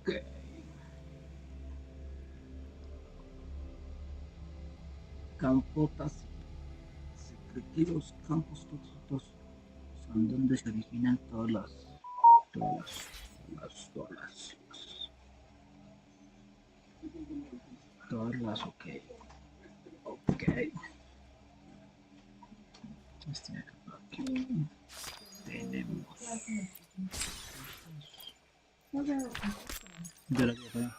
Ok. Campotas. Se cree que los campos tóxicos son donde se originan todas las, ok, ok. Aquí tenemos. De la guerra.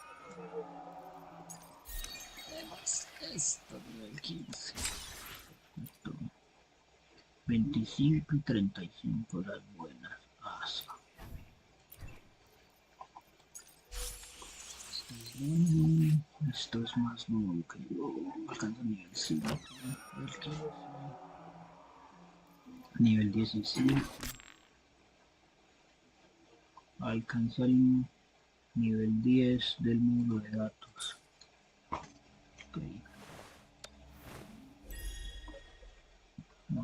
Tenemos esto del 15. 25 y 35 las buenas. Esto es más nuevo que yo. Alcanza nivel 5. Nivel 15. Nivel 17. Alcanza el nivel 10 del módulo de datos. Okay.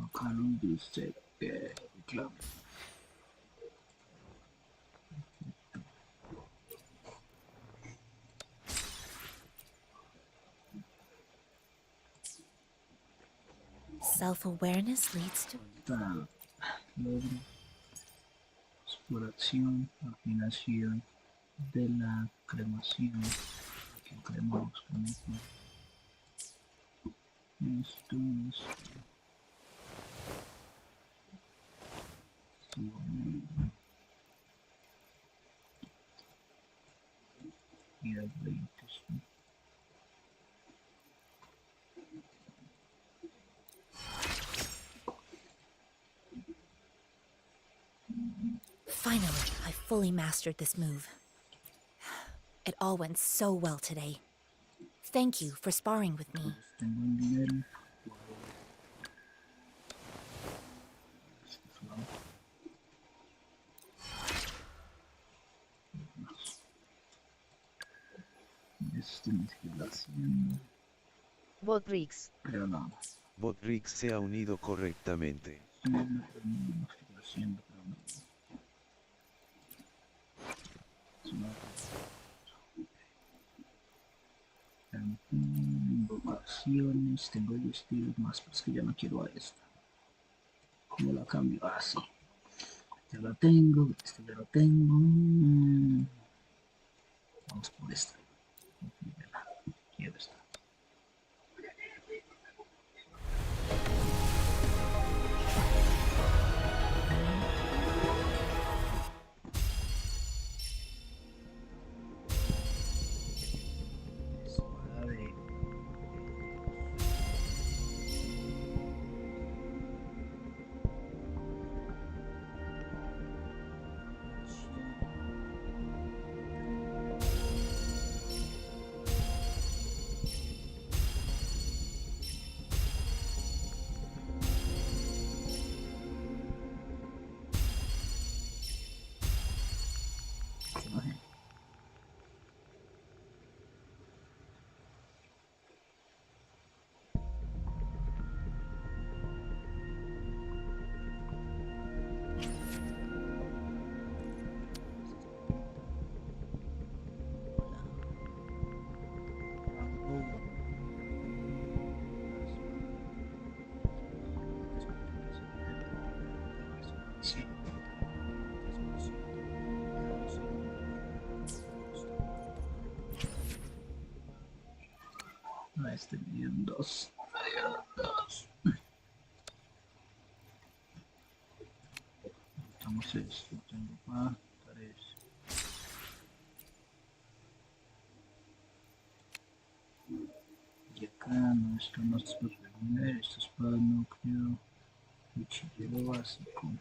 Acá nos dice que claro. Self-awareness leads to... Logro, exploración, afinación de la cremación. Aquí cremamos. Esto es... Nivel 20. Finally, I fully mastered this move. It all went so well today. Thank you for sparring with me. Tengo un nivel. Esto me está haciendo. WUTHERINGGIFT. Pero no. WUTHERINGGIFT se ha unido correctamente. Invocaciones, tengo el estilo más, pero es que ya no quiero a esta. ¿Cómo la cambio? Ah, sí. Ya la tengo, esta ya la tengo. Vamos por esta. Quiero esta. Espada de... Este me dieron dos. Estamos esto, tengo para 3. Y acá no, esto no es para remover, esto es para núcleo, cuchillero básico,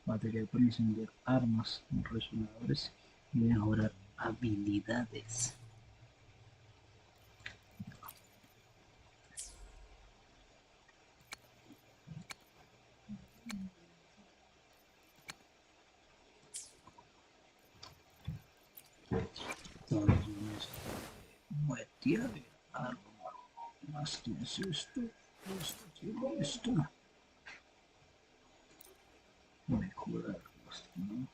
material para encender armas, resonadores y mejorar habilidades. Muerte de arma. Más tienes esto tiene esto. Mejorar, ¿no?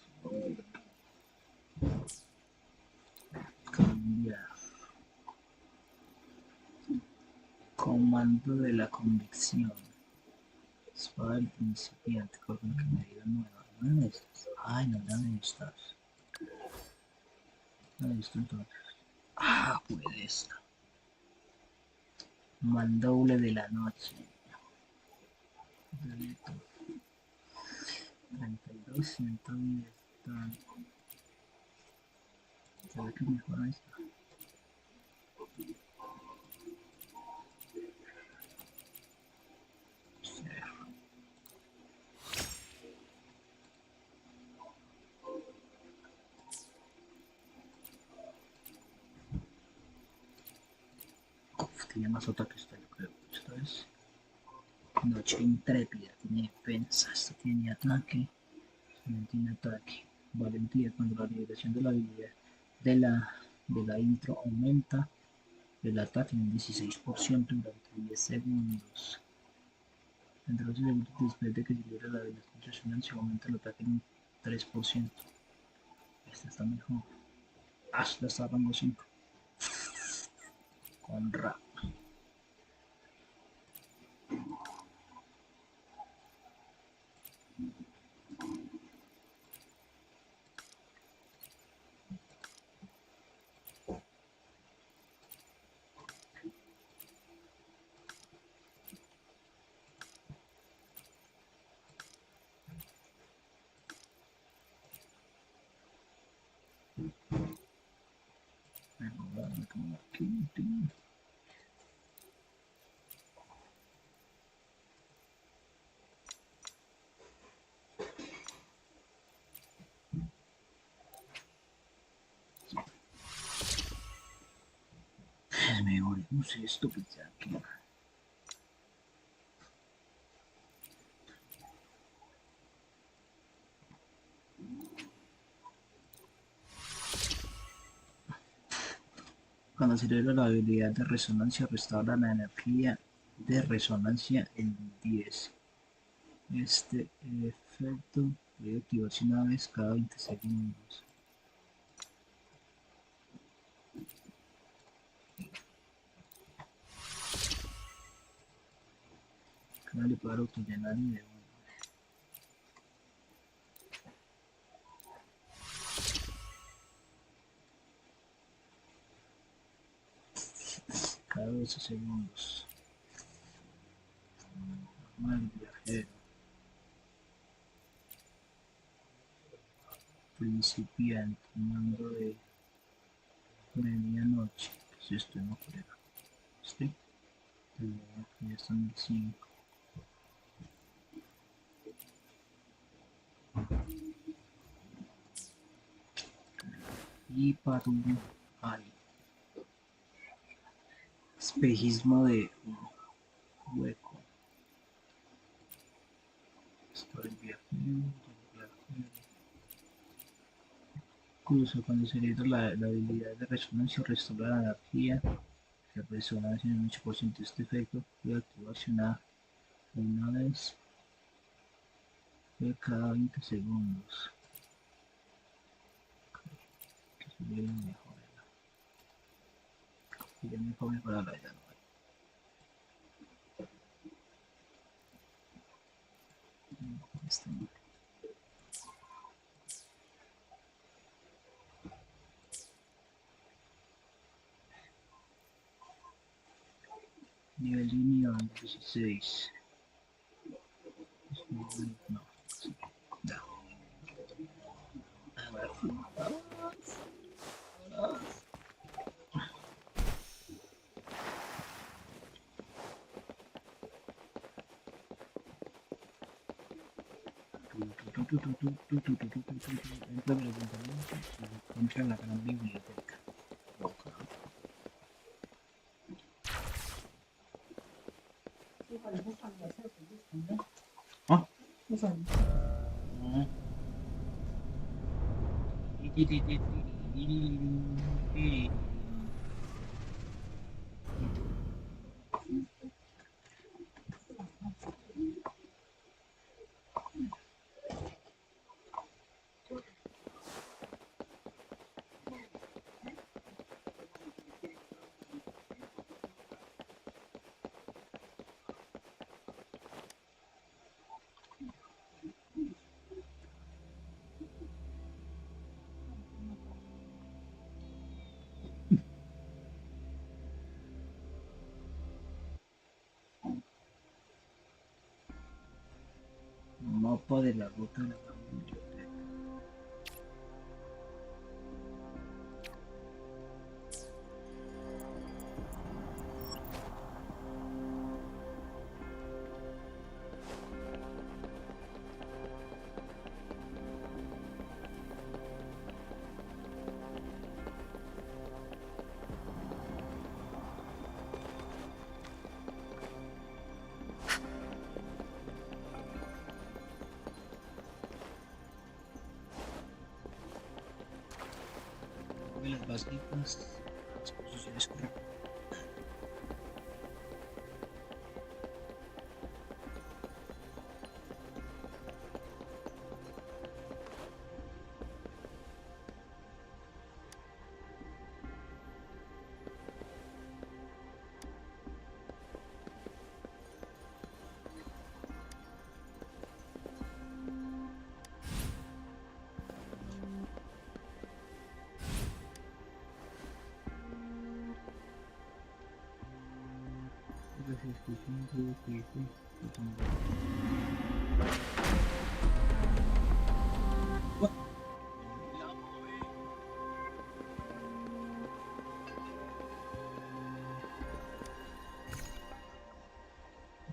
comando de la convicción. Espada del principiante, con que me diga nueva. Una de estas. Ay, no era de estas. Una de estas entonces. Ah, pues esta. Mandoble de la noche. 32, 110. ¿Será que mejora esta? Tiene más otra que esta, yo creo. Esta es noche intrépida, tiene defensa, esta tiene ataque, no tiene ataque. Valentía, cuando la liberación de la habilidad de la intro aumenta, el ataque en un 16% durante 10 segundos. Entre los segundos después de que se libera la habilidad de concentración, se aumenta el ataque en un 3%. Esta está mejor. La está rango 5. Con Ra. Mejoremos esto que está aquí. Cuando se libera la habilidad de resonancia, restaura la energía de resonancia en 10. Este efecto puede activarse una vez cada 20 segundos. Cada le puede autollenar y de cada 12 segundos. Normal, viajero. Principiante, mando de medianoche. Si esto no creo. ¿Sí? Ya están en 5. Y para un espejismo de hueco. Esto del viajero. Incluso cuando se libera la habilidad de resonancia, restaura la energía de resonancia en un 8%. Este efecto puede activarse una vez cada 20 segundos. Que se vea mejor. Ya mejor para la edad. Está bien. Nivel de unión 16. No. Ya. Entra en el ayuntamiento y encuentra la gran biblioteca. ¿Ah? mapa de la ruta de la biblioteca. Las básicas, las posiciones correctas.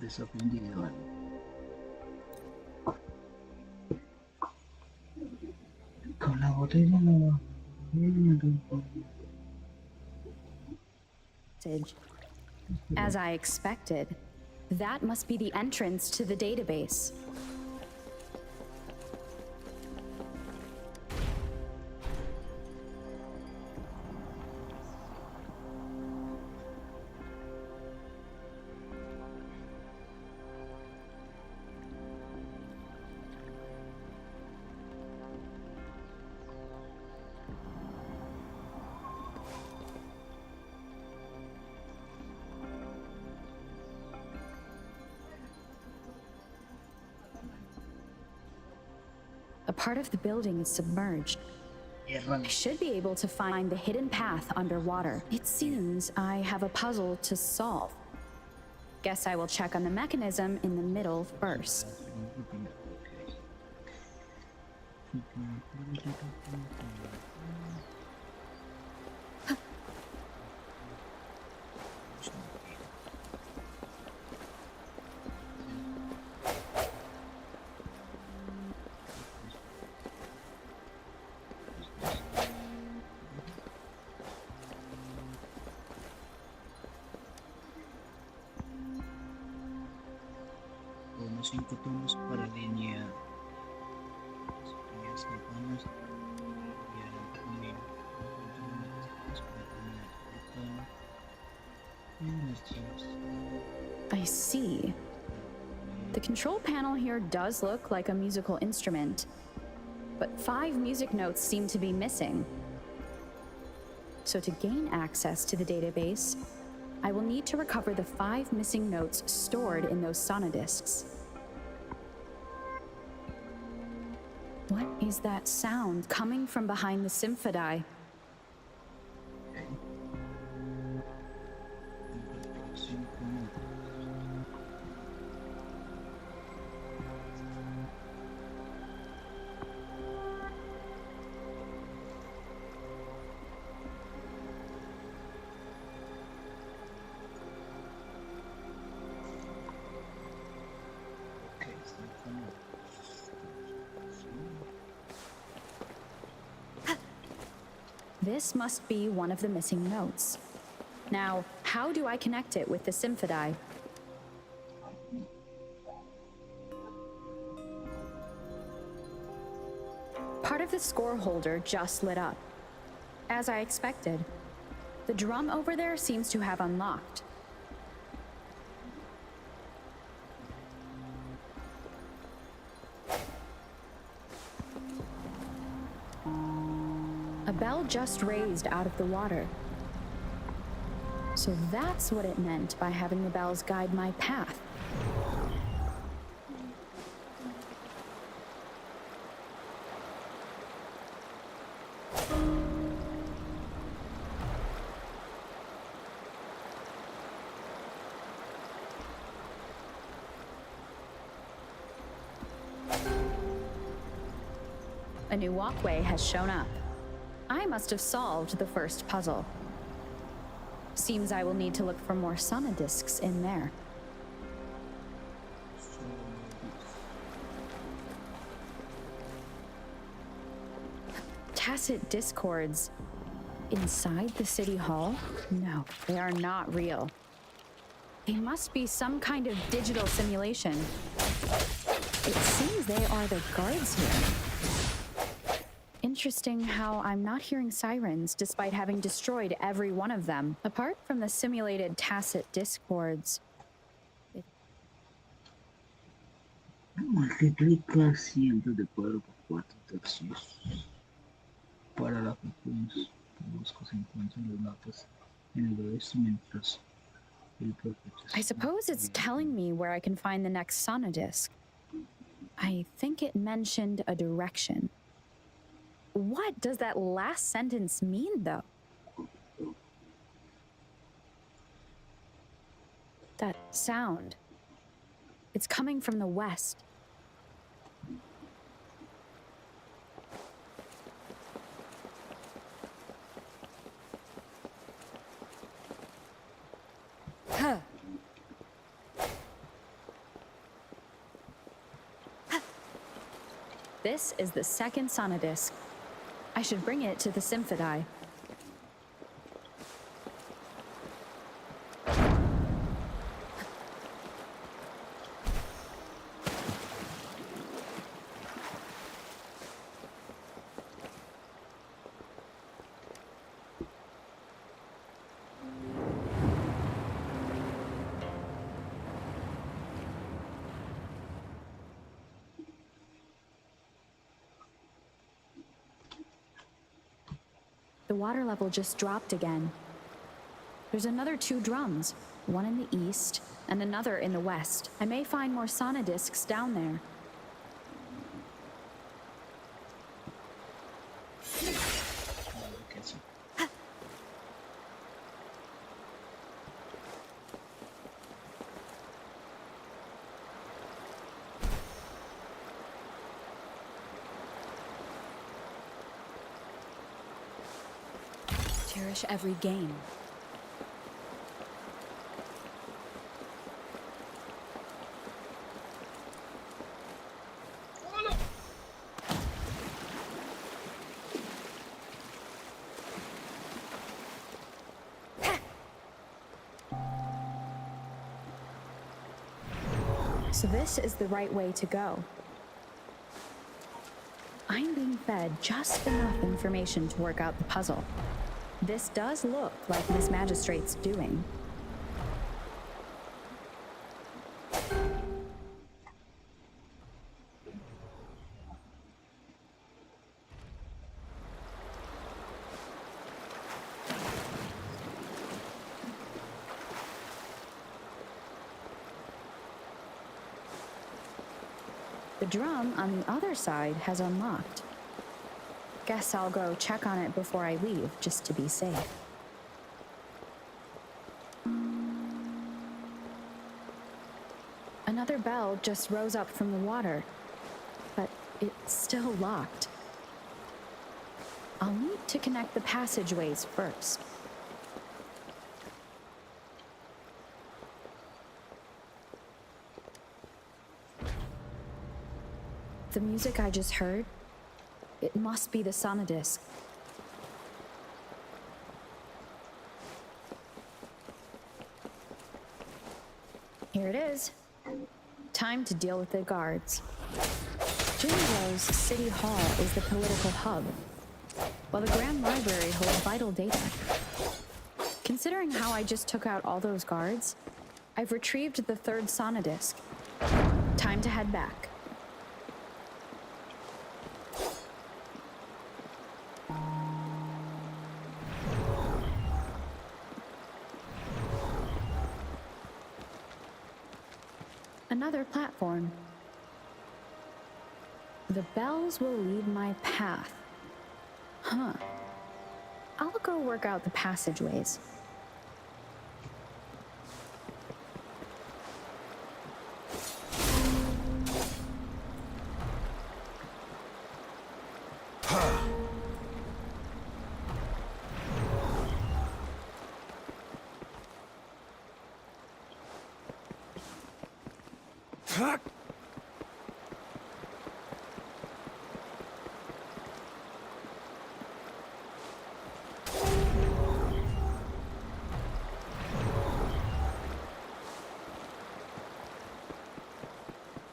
Desafío individual. Con la botella no. As I expected, that must be the entrance to the database. A part of the building is submerged. I should be able to find the hidden path underwater. It seems I have a puzzle to solve. Guess I will check on the mechanism in the middle first. Unos 5 tonos para alinear las campanas y el camino. I see. The control panel here does look like a musical instrument, but 5 music notes seem to be missing. So to gain access to the database, I will need to recover the 5 missing notes stored in those sonodiscs. What is that sound coming from behind the symphody? This must be one of the missing notes. Now, how do I connect it with the symphody? Part of the score holder just lit up. As I expected, the drum over there seems to have unlocked. A bell just raised out of the water. So that's what it meant by having the bells guide my path. A new walkway has shown up. I must have solved the first puzzle. Seems I will need to look for more sonodiscs in there. Tacit discords inside the city hall? No, they are not real. They must be some kind of digital simulation. It seems they are the guards here. Interesting how I'm not hearing sirens despite having destroyed every one of them. Apart from the simulated tacit discords. Multiplica cientos de cuadros por 4 tercios. Para las frecuencias, busco se encuentran las notas en el oeste mientras el profeta. I suppose it's telling me where I can find the next sonodisc. I think it mentioned a direction. What does that last sentence mean, though? That sound. It's coming from the west. Huh. This is the second sonodisc. I should bring it to the Symphodi. The water level just dropped again. There's another 2 drums, one in the east and another in the west. I may find more sonodiscs down there. Cherish every game. So this is the right way to go. I'm being fed just enough information to work out the puzzle. This does look like Miss Magistrate's doing. The drum on the other side has unlocked. Guess I'll go check on it before I leave, just to be safe. Another bell just rose up from the water, but it's still locked. I'll need to connect the passageways first. The music I just heard, it must be the sonodisc. Here it is. Time to deal with the guards. Jinro's City Hall is the political hub, while the Grand Library holds vital data. Considering how I just took out all those guards, I've retrieved the 3rd sonodisc. Time to head back. Another platform. The bells will lead my path. Huh. I'll go work out the passageways.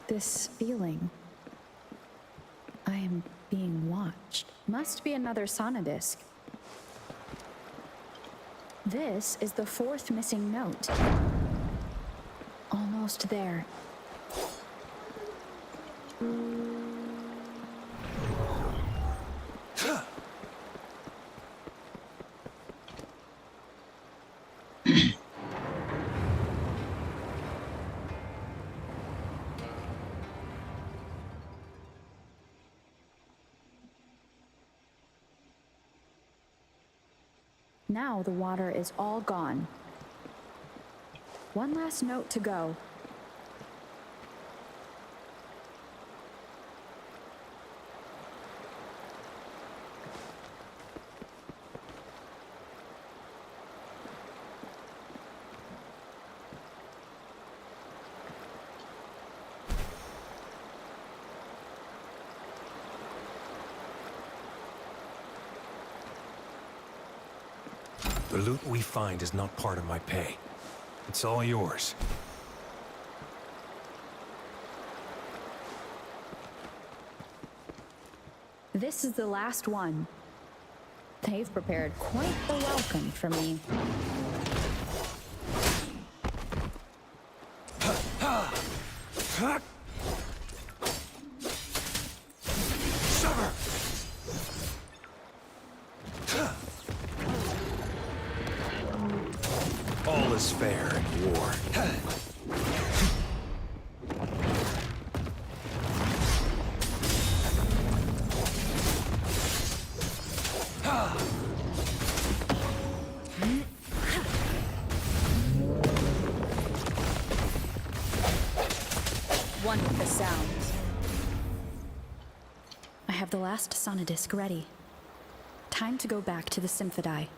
This feeling. I am being watched. Must be another sonodisc. This is the fourth missing note. Almost there. Now the water is all gone. One last note to go. The loot we find is not part of my pay. It's all yours. This is the last one. They've prepared quite the welcome for me. All is fair in war. One with the sounds. I have the last sonodisc ready. Time to go back to the Symphodi.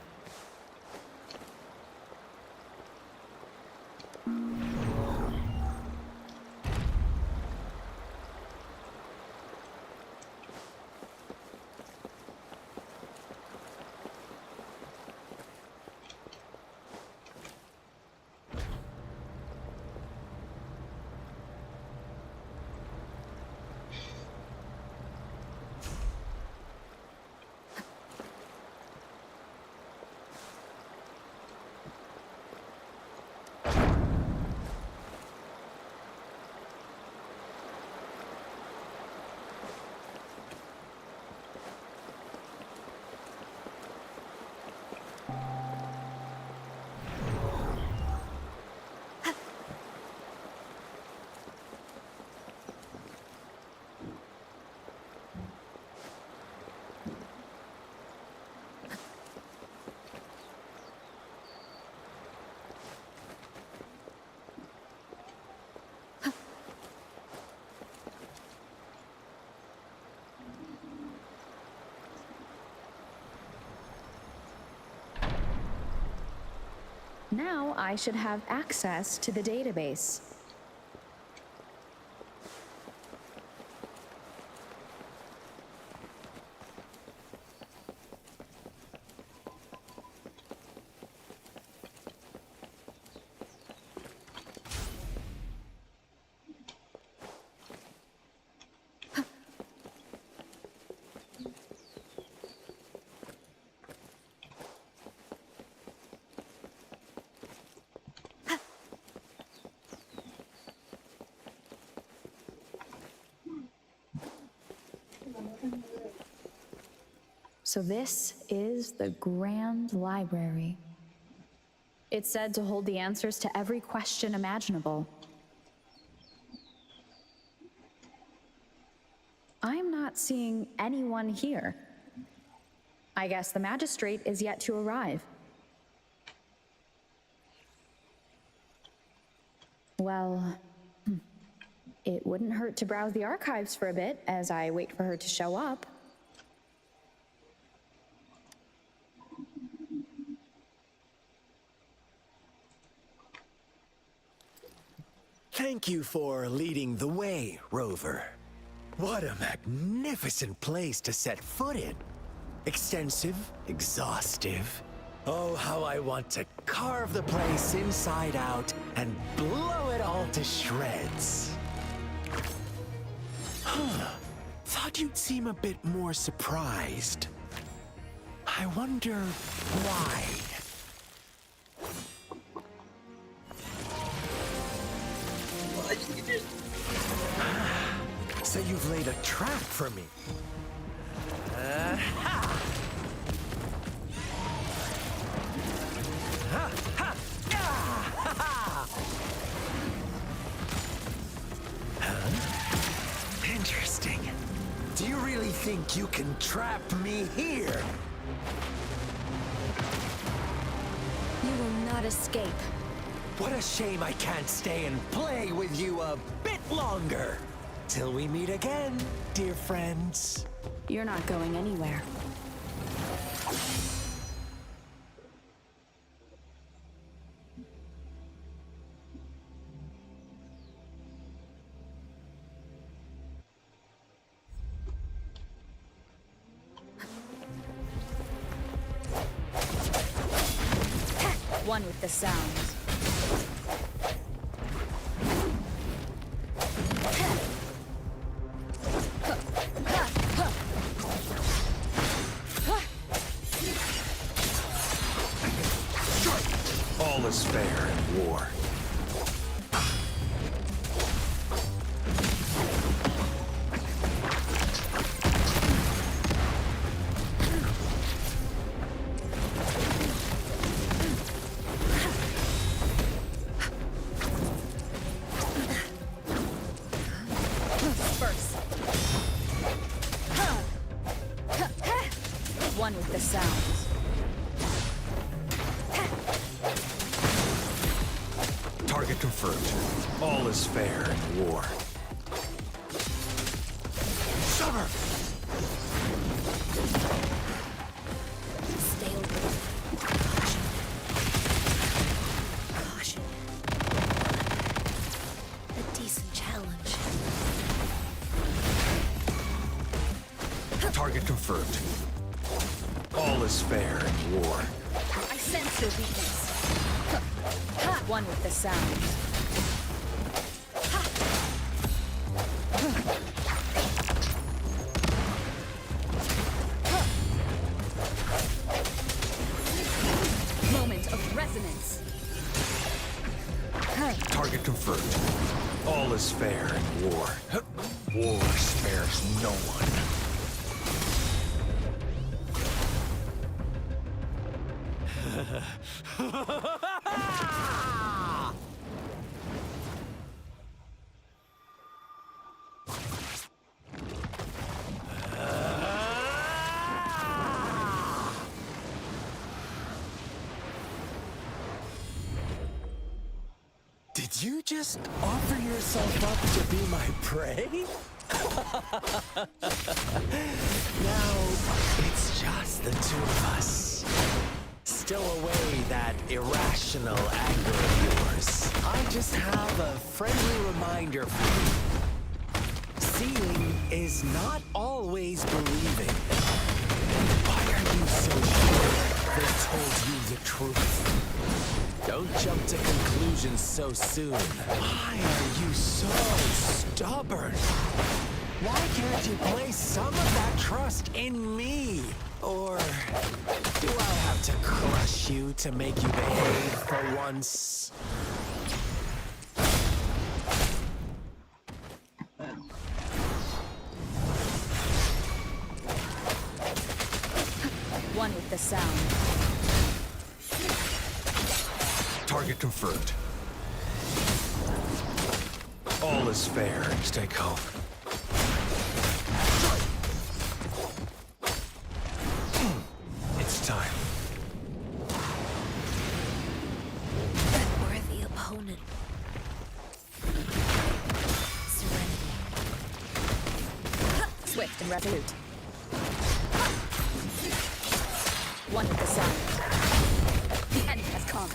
Now I should have access to the database. So this is the Grand Library. It's said to hold the answers to every question imaginable. I'm not seeing anyone here. I guess the magistrate is yet to arrive. Well, it wouldn't hurt to browse the archives for a bit as I wait for her to show up. Thank you for leading the way, Rover. What a magnificent place to set foot in. Extensive, exhaustive. Oh, how I want to carve the place inside out and blow it all to shreds. Thought you'd seem a bit more surprised. I wonder why. So you've laid a trap for me. Interesting. Do you really think you can trap me here? You will not escape. What a shame I can't stay and play with you a bit longer. Till we meet again, dear friends. You're not going anywhere. One with the sounds. All is fair in war. One with the sounds. Target confirmed. All is fair in war. Summer! Stay alert. Caution. Caution. A decent challenge. Target confirmed. All is fair in war. I sense your weakness. One with the sounds. Moment of resonance. Target confirmed. All is fair in war. War spares no one. Did you just offer yourself up to be my prey? Now, it's just the two of us. Still away that irrational anger of yours. I just have a friendly reminder for you. Seeing is not always believing. Why are you so sure they told you the truth? Don't jump to conclusions so soon. Why are you so stubborn? Why can't you place some of that trust in me? Or do I have to crush you to make you behave for once? One with the sound. Target confirmed. All is fair. Stay calm. It's time. Worthy opponent. Serenity. Swift and resolute. One with the sound. The end has come.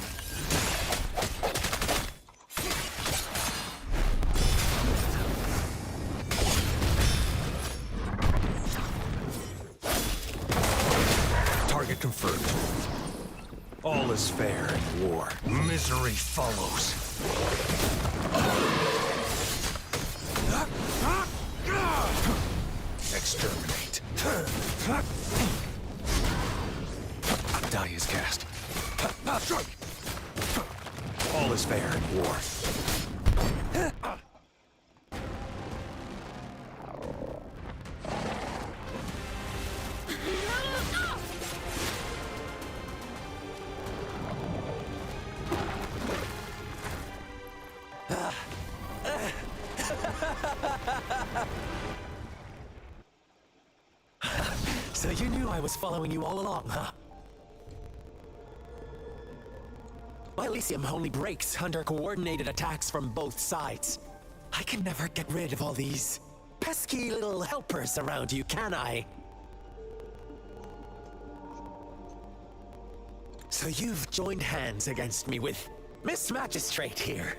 All is fair in war. Misery follows. Exterminate. Die is cast. All is fair in war. So you knew I was following you all along, huh? My Elysium only breaks under coordinated attacks from both sides. I can never get rid of all these pesky little helpers around you, can I? So you've joined hands against me with Miss Magistrate here.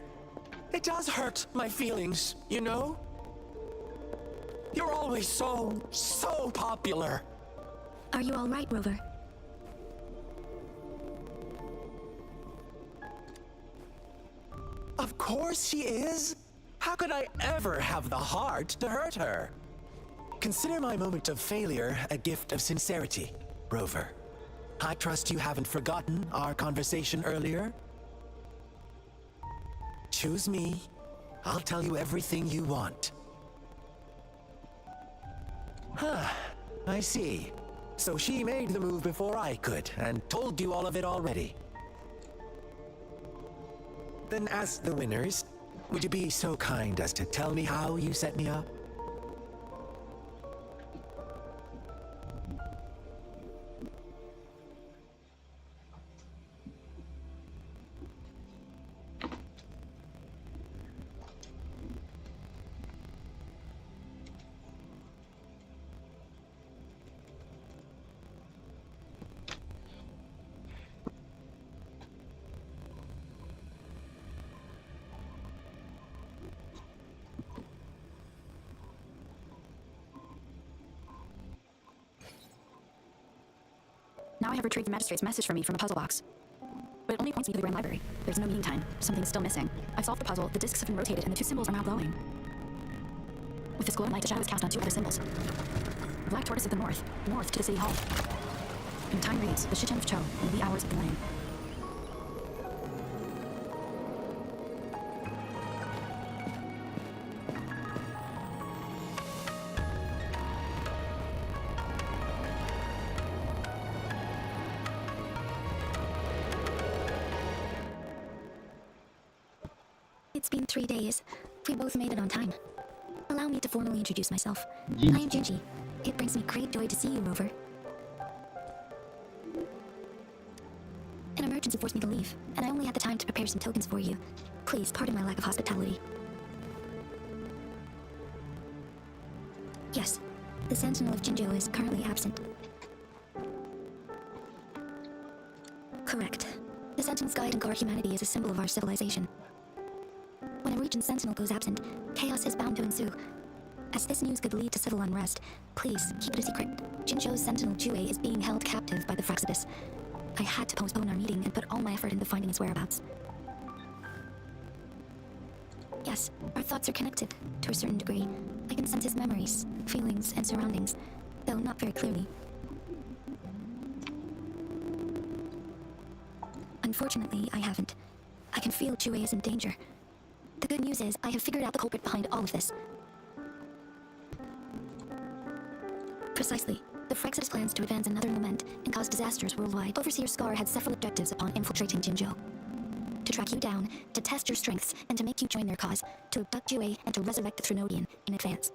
It does hurt my feelings, you know? You're always so popular. Are you all right, Rover? Of course she is. How could I ever have the heart to hurt her? Consider my moment of failure a gift of sincerity, Rover. I trust you haven't forgotten our conversation earlier. Choose me. I'll tell you everything you want. Huh, I see. So she made the move before I could, and told you all of it already. Then as the winners, would you be so kind as to tell me how you set me up? Now I have retrieved the magistrate's message for me from a puzzle box. But it only points me to the Grand Library. There's no meeting time. Something's still missing. I've solved the puzzle, the discs have been rotated, and the two symbols are now glowing. With this glowing light, a shadow is cast on two other symbols. Black tortoise of the north to the city hall. And time reads, the Shichen of Cho, in the wee hours of the morning. It's been 3 days. We both made it on time. Allow me to formally introduce myself. Ginji. I am Ginji. It brings me great joy to see you, Rover. An emergency forced me to leave, and I only had the time to prepare some tokens for you. Please pardon my lack of hospitality. Yes, the Sentinel of Jinjo is currently absent. Correct. The Sentinel's guide and guard humanity is a symbol of our civilization. When a region's sentinel goes absent, chaos is bound to ensue. As this news could lead to civil unrest, please keep it a secret. Jinzhou's sentinel Jue is being held captive by the Fraxidus. I had to postpone our meeting and put all my effort into finding his whereabouts. Yes, our thoughts are connected, to a certain degree. I can sense his memories, feelings, and surroundings, though not very clearly. Unfortunately, I haven't. I can feel Jue is in danger. The good news is, I have figured out the culprit behind all of this. Precisely. The Fraxidus plans to advance another moment and cause disasters worldwide. Overseer Scar had several objectives upon infiltrating Jinzhou. To track you down, to test your strengths, and to make you join their cause, to abduct Jue and to resurrect the Trinodian in advance.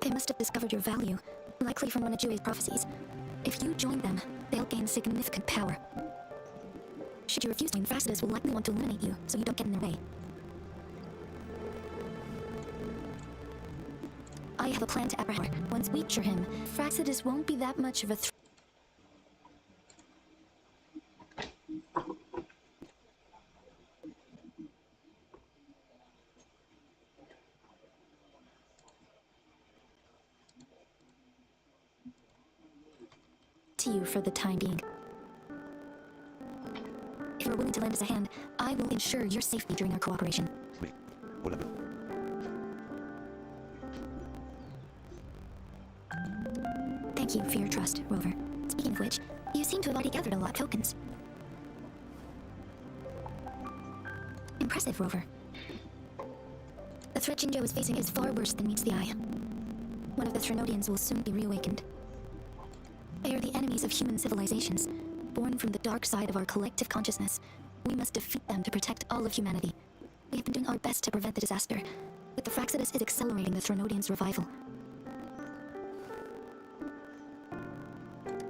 They must have discovered your value, likely from one of Jue's prophecies. If you join them, they'll gain significant power. Should you refuse to, Fraxidus will likely want to eliminate you, so you don't get in their way. I have a plan to apprehend her. Once we capture him, Fraxidus won't be that much of a threat. To you for the time being. you are willing to lend us a hand, I will ensure your safety during our cooperation. Hola, bro. Thank you for your trust, Rover. Speaking of which, you seem to have already gathered a lot of tokens. Impressive, Rover. The threat Jinjo is facing is far worse than meets the eye. One of the Threnodians will soon be reawakened. They are the enemies of human civilizations, born from the dark side of our collective consciousness. We must defeat them to protect all of humanity. We have been doing our best to prevent the disaster, but the Fraxidus is accelerating the Threnodians' revival.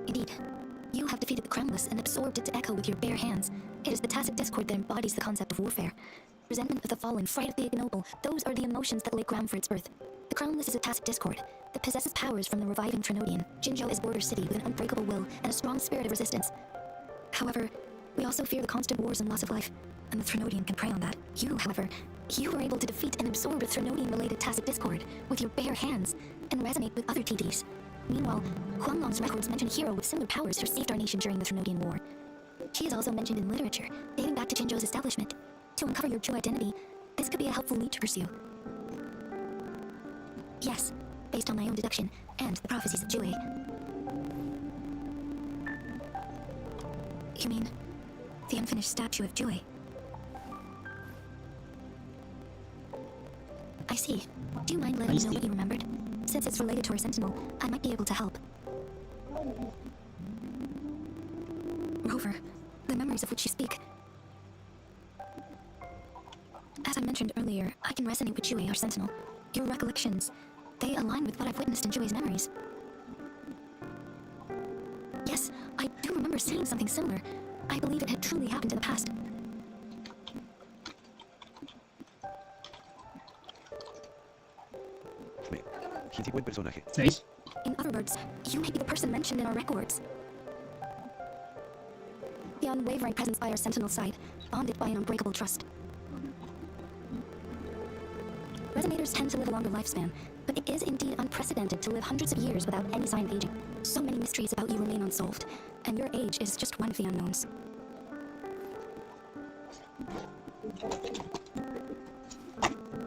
Indeed. You have defeated the Crownless and absorbed it to Echo with your bare hands. It is the tacit discord that embodies the concept of warfare. Resentment of the fallen, fright of the ignoble, those are the emotions that lay ground for its birth. The Crownless is a tacit discord that possesses powers from the reviving Threnodian. Jinjo is Border City with an unbreakable will and a strong spirit of resistance. However, we also fear the constant wars and loss of life, and the Threnodian can prey on that. You, however, you were able to defeat and absorb a Threnodian-related tacit discord with your bare hands and resonate with other TDs. Meanwhile, Huanglong's records mention a hero with similar powers who saved our nation during the Threnodian War. She is also mentioned in literature, dating back to Jinjo's establishment. To uncover your true identity, this could be a helpful lead to pursue. Yes, based on my own deduction, and the prophecies of Jue. You mean, the unfinished statue of Jue? I see. Do you mind letting me know what you remembered? Since it's related to our sentinel, I might be able to help. Rover, the memories of which you speak. As I mentioned earlier, I can resonate with Jue, our sentinel. Your recollections, they align with what I've witnessed in Jue's memories. Yes, I do remember seeing something similar. I believe it had truly happened in the past. Qué buen personaje. 6. In other words, you may be the person mentioned in our records. The unwavering presence by our sentinel side, bonded by an unbreakable trust. Resonators tend to live a longer lifespan, but it is indeed unprecedented to live hundreds of years without any sign of aging. So many mysteries about you remain unsolved, and your age is just one of the unknowns.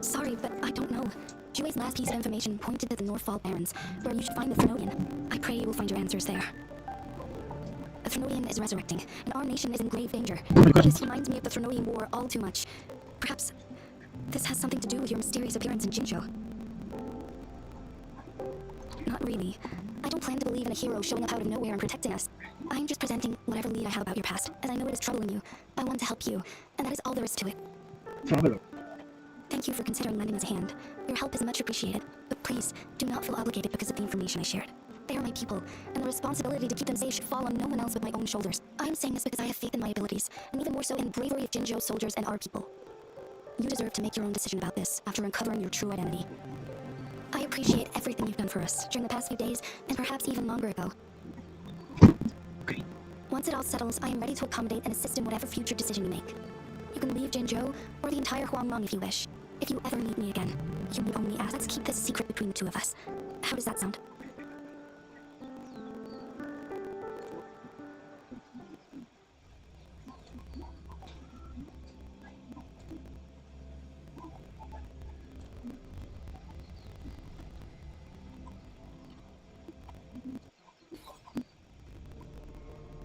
Sorry, but I don't know. Jue's last piece of information pointed to the Northfall Barrens, where you should find the Threnodian. I pray you will find your answers there. The Threnodian is resurrecting, and our nation is in grave danger. This reminds me of the Threnodian War all too much. Perhaps this has something to do with your mysterious appearance in Jinjo. Not really. I don't plan to believe in a hero showing up out of nowhere and protecting us. I'm just presenting whatever lead I have about your past, as I know it is troubling you. I want to help you, and that is all there is to it. Traveler. Thank you for considering lending us a hand. Your help is much appreciated, but please, do not feel obligated because of the information I shared. They are my people, and the responsibility to keep them safe should fall on no one else but my own shoulders. I am saying this because I have faith in my abilities, and even more so in bravery of Jinjo soldiers and our people. You deserve to make your own decision about this after uncovering your true identity. I appreciate everything you've done for us during the past few days, and perhaps even longer ago. Okay. Once it all settles, I am ready to accommodate and assist in whatever future decision you make. You can leave Jinjo, or the entire Huanglong if you wish. If you ever need me again, you need only ask. Let's keep this secret between the two of us. How does that sound?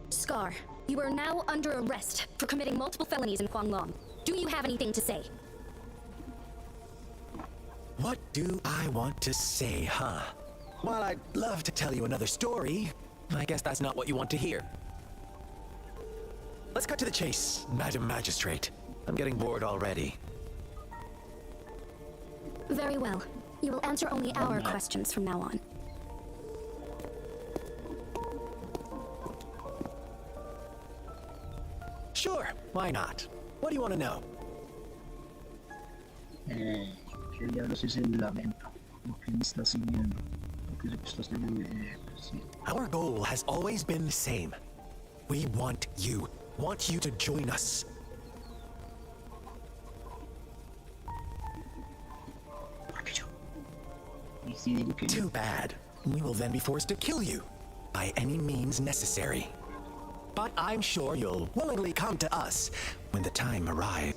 Scar, you are now under arrest for committing multiple felonies in Huanglong. Do you have anything to say? What do I want to say, huh? While I'd love to tell you another story, I guess that's not what you want to hear. Let's cut to the chase, Madam Magistrate. I'm getting bored already. Very well. You will answer only our questions from now on. Sure, why not? What do you want to know? ¿Qué diablos es el lamento? ¿Por qué me está siguiendo? ¿Por qué se está sí. Our goal has always been the same. We want you to join us. ¿Por qué yo? Decidí que Too bad. We will then be forced to kill you by any means necessary. but I'm sure you'll willingly come to us when the time arrives.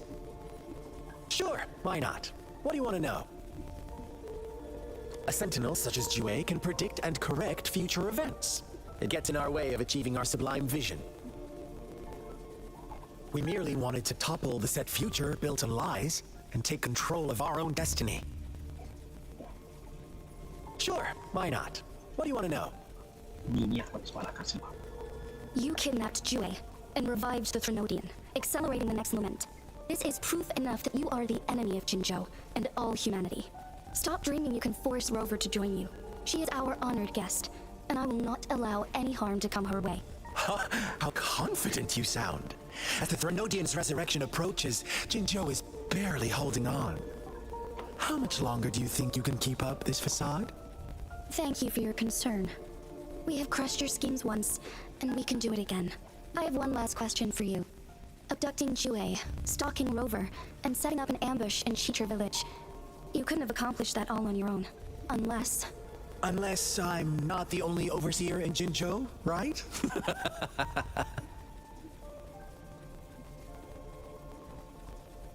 Sure, why not? What do you want to know? A sentinel such as Jue can predict and correct future events. It gets in our way of achieving our sublime vision. We merely wanted to topple the set future built on lies and take control of our own destiny. Sure, why not? What do you want to know? Niña con espada casi. You kidnapped Jue and revived the Trinodian, accelerating the next moment. This is proof enough that you are the enemy of Jinzhou and all humanity. Stop dreaming you can force Rover to join you. She is our honored guest, and I will not allow any harm to come her way. How confident you sound. As the Trinodian's resurrection approaches, Jinzhou is barely holding on. How much longer do you think you can keep up this facade? Thank you for your concern. We have crushed your schemes once, and we can do it again. I have one last question for you. Abducting Jue, stalking Rover, and setting up an ambush in Shicher village. You couldn't have accomplished that all on your own. Unless... Unless I'm not the only overseer in Jinzhou, right?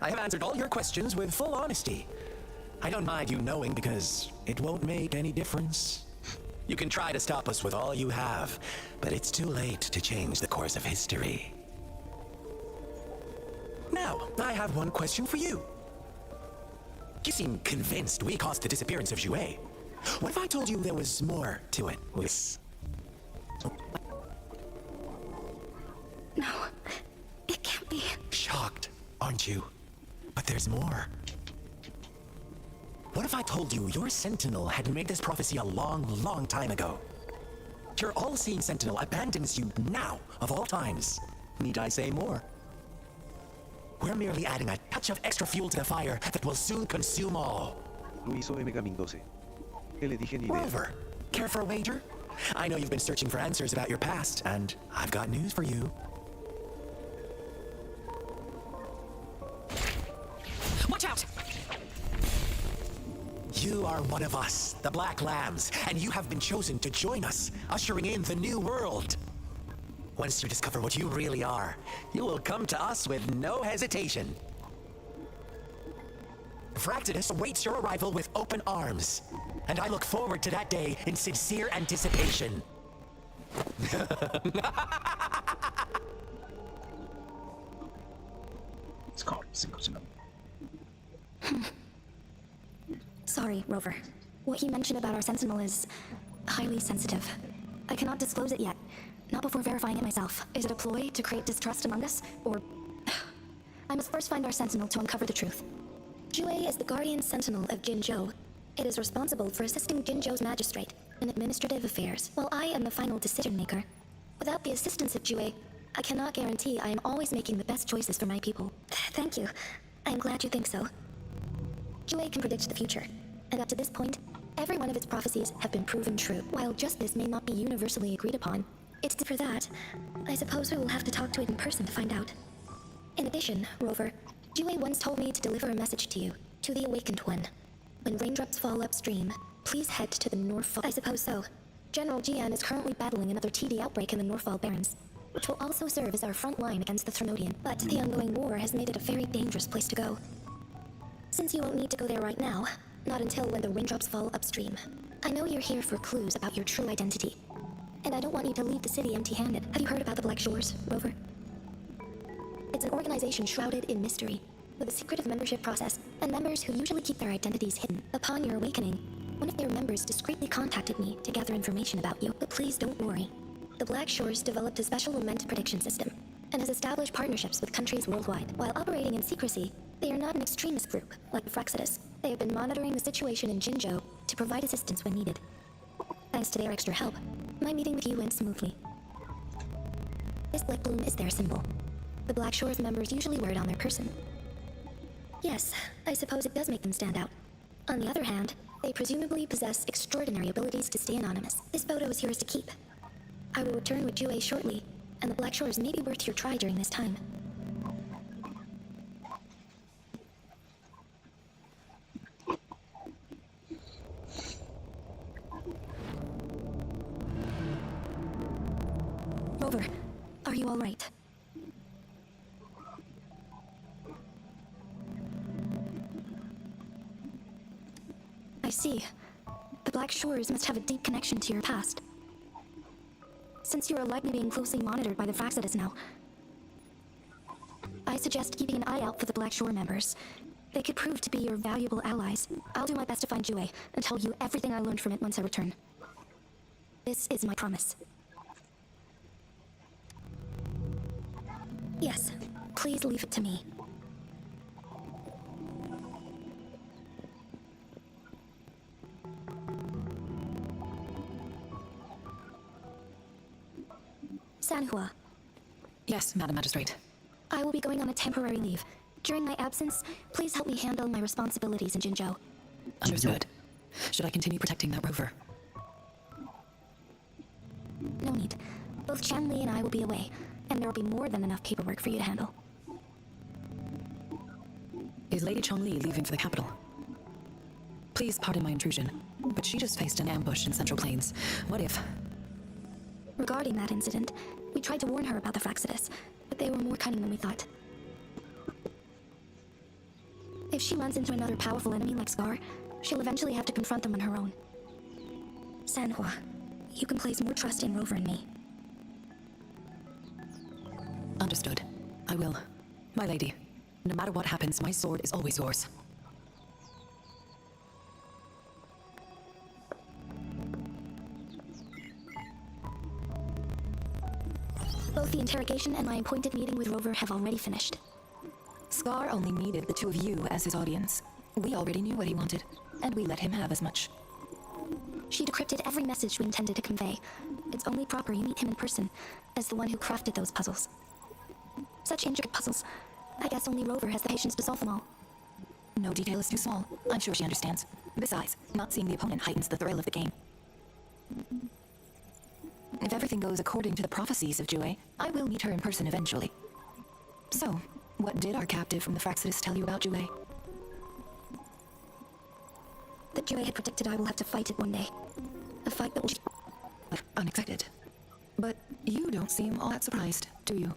I have answered all your questions with full honesty. I don't mind you knowing because it won't make any difference. You can try to stop us with all you have, but it's too late to change the course of history. Now, I have one question for you. You seem convinced we caused the disappearance of Jue. What if I told you there was more to it? No, it can't be. Shocked, aren't you? But there's more. What if I told you your sentinel had made this prophecy a long, long time ago? Your all-seeing sentinel abandons you now, of all times. Need I say more? We're merely adding a touch of extra fuel to the fire that will soon consume all. Lo hizo M-12. ¿Qué le dije ni idea? Rover, care for a wager? I know you've been searching for answers about your past, and I've got news for you. Watch out! You are one of us, the Black Lambs, and you have been chosen to join us, ushering in the new world. Once you discover what you really are, you will come to us with no hesitation. Fractidus awaits your arrival with open arms, and I look forward to that day in sincere anticipation. It's called single. Sorry, Rover. What you mentioned about our sentinel is highly sensitive. I cannot disclose it yet, not before verifying it myself. Is it a ploy to create distrust among us, or... I must first find our sentinel to uncover the truth. Jue is the guardian sentinel of Jinzhou. It is responsible for assisting Jinzhou's magistrate in administrative affairs, while I am the final decision maker. Without the assistance of Jue, I cannot guarantee I am always making the best choices for my people. Thank you. I am glad you think so. Jue can predict the future, and up to this point, every one of its prophecies have been proven true. While justice may not be universally agreed upon, it's for that, I suppose we will have to talk to it in person to find out. In addition, Rover, Jue once told me to deliver a message to you, to the Awakened One. When raindrops fall upstream, please head to the Northfall. I suppose so. General Jian is currently battling another TD outbreak in the Northfall Barrens, which will also serve as our front line against the Trinodian. But the ongoing war has made it a very dangerous place to go. Since you won't need to go there right now, not until when the raindrops fall upstream. I know you're here for clues about your true identity, and I don't want you to leave the city empty-handed. Have you heard about the Black Shores, Rover? It's an organization shrouded in mystery, with a secretive membership process, and members who usually keep their identities hidden. Upon your awakening, one of their members discreetly contacted me to gather information about you. But please don't worry. The Black Shores developed a special lament prediction system, and has established partnerships with countries worldwide. While operating in secrecy, they are not an extremist group, like Fractidus. They have been monitoring the situation in Jinzhou to provide assistance when needed. Thanks to their extra help, my meeting with you went smoothly. This black bloom is their symbol. The Black Shores members usually wear it on their person. Yes, I suppose it does make them stand out. On the other hand, they presumably possess extraordinary abilities to stay anonymous. This photo is yours to keep. I will return with Jue shortly, and the Black Shores may be worth your try during this time. Rover, are you all right? see. The Black Shores must have a deep connection to your past. Since you are likely being closely monitored by the Fraxidus now, I suggest keeping an eye out for the Black Shore members. They could prove to be your valuable allies. I'll do my best to find Jue and tell you everything I learned from it once I return. This is my promise. Yes, please leave it to me. Sanhua. Yes, Madam Magistrate. I will be going on a temporary leave. During my absence, please help me handle my responsibilities in Jinzhou. Understood. Should I continue protecting that rover? No need. Both Chanli and I will be away, and there will be more than enough paperwork for you to handle. Is Lady Chongli leaving for the capital? Please pardon my intrusion, but she just faced an ambush in Central Plains. What if... Regarding that incident, we tried to warn her about the Fraxidus, but they were more cunning than we thought. If she runs into another powerful enemy like Scar, she'll eventually have to confront them on her own. Sanhua, you can place more trust in Rover and me. Understood. I will. My lady, no matter what happens, my sword is always yours. Both the interrogation and my appointed meeting with Rover have already finished. Scar only needed the two of you as his audience. We already knew what he wanted, and we let him have as much. She decrypted every message we intended to convey. It's only proper you meet him in person, as the one who crafted those puzzles. Such intricate puzzles. I guess only Rover has the patience to solve them all. No detail is too small. I'm sure she understands. Besides, not seeing the opponent heightens the thrill of the game. If everything goes according to the prophecies of Jue, I will meet her in person eventually. So, what did our captive from the Fraxidus tell you about Jue? That Jue had predicted I will have to fight it one day. A fight that will... Unexpected. But you don't seem all that surprised, do you?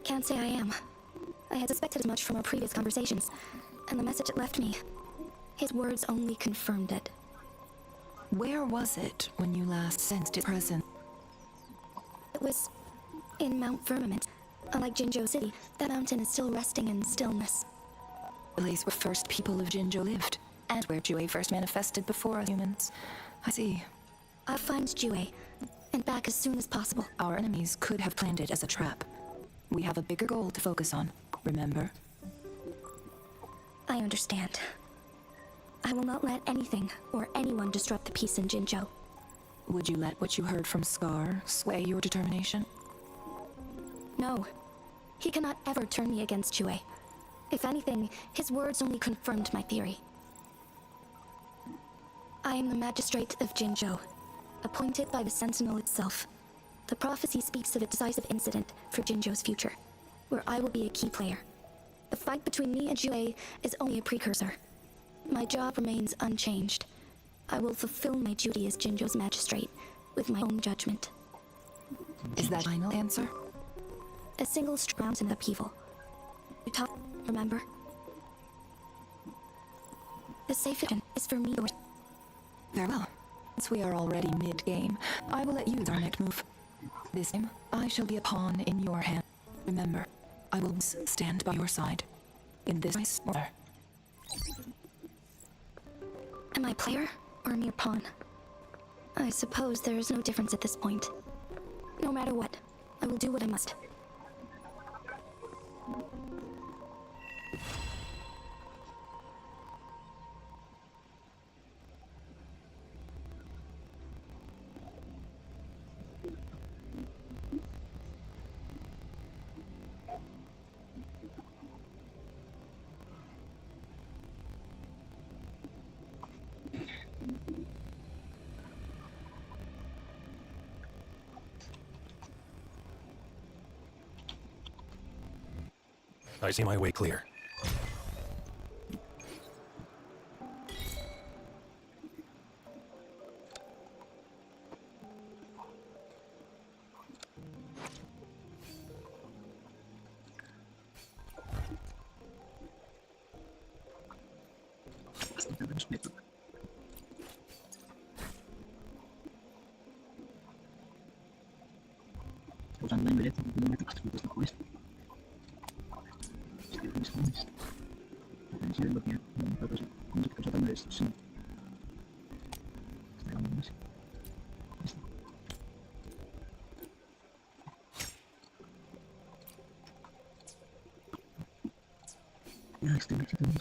Can't say I am. I had suspected as much from our previous conversations, and the message it left me. His words only confirmed it. Where was it when you last sensed his presence? It was in Mount Firmament. Unlike Jinzhou City, that mountain is still resting in stillness. The place where first people of Jinzhou lived, and where Jue first manifested before us humans. I see. I'll find Jue, and back as soon as possible. Our enemies could have planned it as a trap. We have a bigger goal to focus on, remember? I understand. I will not let anything or anyone disrupt the peace in Jinzhou. Would you let what you heard from Scar sway your determination? No. He cannot ever turn me against Jue. If anything, his words only confirmed my theory. I am the magistrate of Jinzhou, appointed by the Sentinel itself. The prophecy speaks of a decisive incident for Jinzhou's future, where I will be a key player. The fight between me and Jue is only a precursor. My job remains unchanged. I will fulfill my duty as Jinzhou's magistrate with my own judgment. Is that final answer? A single round in upheaval. You talk, remember? The safe is for me. Very well. Since we are already mid-game, I will let you do our next move. This time, I shall be a pawn in your hand. Remember, I will stand by your side. In this order. Am I player or a mere pawn? I suppose there is no difference at this point. No matter what, I will do what I must. I see my way clear. Intentando respeto. Usando la libreta, no me tocaste con esto. Estoy con esto. La tendencia de bloquear, no me pasa. ¿Cómo se causa tan de esto? Sí. Está bien, no sé. Listo. Estoy necesitando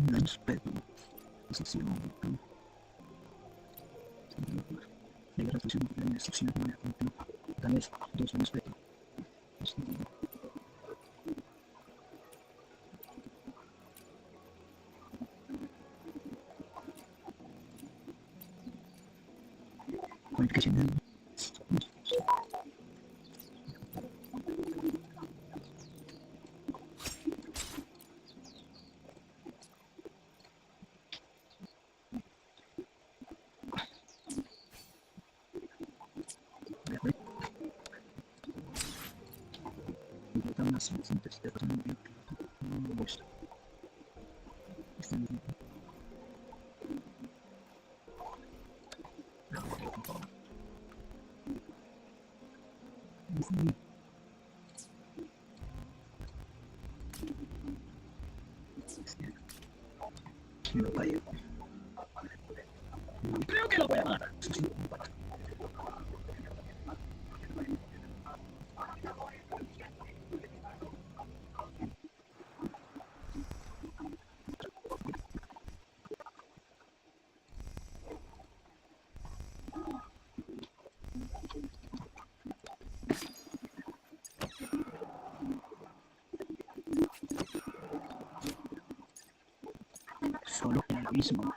unos pedos. Decisión. De la reflexión de la destrucción de manera continua. Tal vez 2 años pedo. Cualificación de más simple de persona no gusta. Este mismo. Creo que lo voy a ganar. Eso sí, solo en el abismo.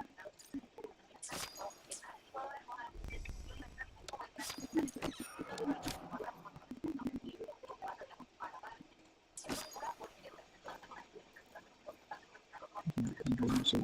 No sé.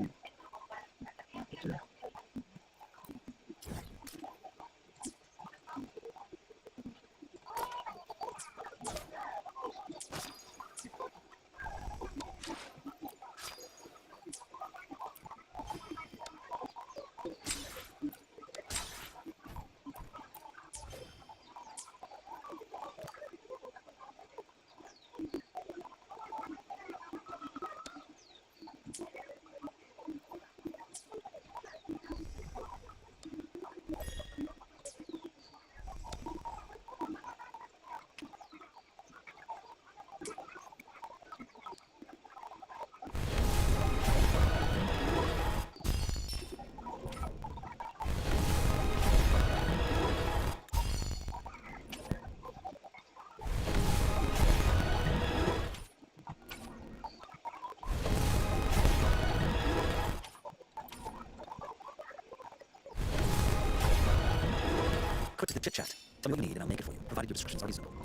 Quick to the chit chat. Tell me what you need and I'll make it for you, provided your descriptions are reasonable.